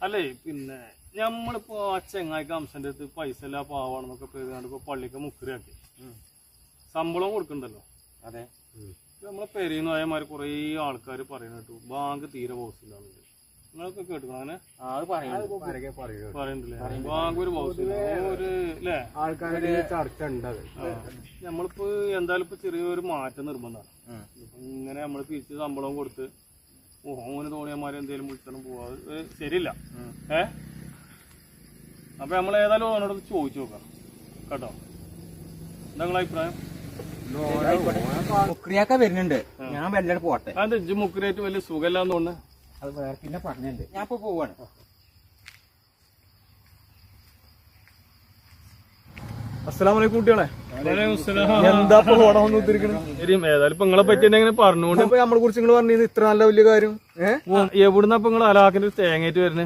അല്ലേ പിന്നെ നമ്മളിപ്പോ ആ ചെങ്ങായിക്ക് അംശന്റെ അടുത്ത് പൈസ ഇല്ല പാവാണെന്നൊക്കെ പേരുകൊണ്ട് ഇപ്പൊ പള്ളിക്ക് മുക്കറിയാക്കി ശമ്പളം കൊടുക്കണ്ടല്ലോ. അതെ, നമ്മളെ പെരീന്ന് പോയമാര് കൊറേ ആൾക്കാർ പറയുന്ന കേട്ടു ബാങ്ക് തീരെ ബോസില്ലാന്നുണ്ട്. നിങ്ങളൊക്കെ കേട്ടു അങ്ങനെ പറയണ്ടല്ലേ? ബാങ്ക് ഒരു ബോസില്ല ഒരു അല്ലേ ആൾക്കാരുടെ ചർച്ച ഉണ്ട്. നമ്മളിപ്പോ എന്തായാലും ഇപ്പൊ ചെറിയൊരു മാറ്റം നിർബന്ധമാണ്. ഇങ്ങനെ നമ്മള് തിരിച്ച് ശമ്പളം കൊടുത്ത് ഓന് തോന്നിയമാര് എന്തേലും വിളിച്ചാലും പോവാതെ ശരിയില്ല. അപ്പൊ നമ്മൾ ഏതായാലും ഓനോട് ചോദിച്ചു നോക്കാം കേട്ടോ. എന്താ നിങ്ങളെ അഭിപ്രായം? മുക്രിയാക്ക വരുന്നുണ്ട്, ഞാൻ വല്ലതും പോട്ടെ. അത് ഇജ്ജ് മുക്രിയായിട്ട് വലിയ സുഖമില്ലാന്ന് തോന്നുന്നു. അത് വേറെ പിന്നെ പറഞ്ഞിട്ടുണ്ട്, ഞാൻ ഇപ്പൊ പോവാണ്. അസ്സലാമലൈക്കും കുട്ടികളെ. എന്താ ഏതായാലും ഇപ്പൊ നിങ്ങളെ പറ്റി എങ്ങനെ പറഞ്ഞുകൊണ്ട് നമ്മളെ കുറിച്ച് നിങ്ങൾ പറഞ്ഞത് ഇത്ര നല്ല വലിയ കാര്യം എവിടുന്ന ഇപ്പൊ നിങ്ങൾ അലാക്കിന്റെ തേങ്ങയിട്ട് വരുന്നത്?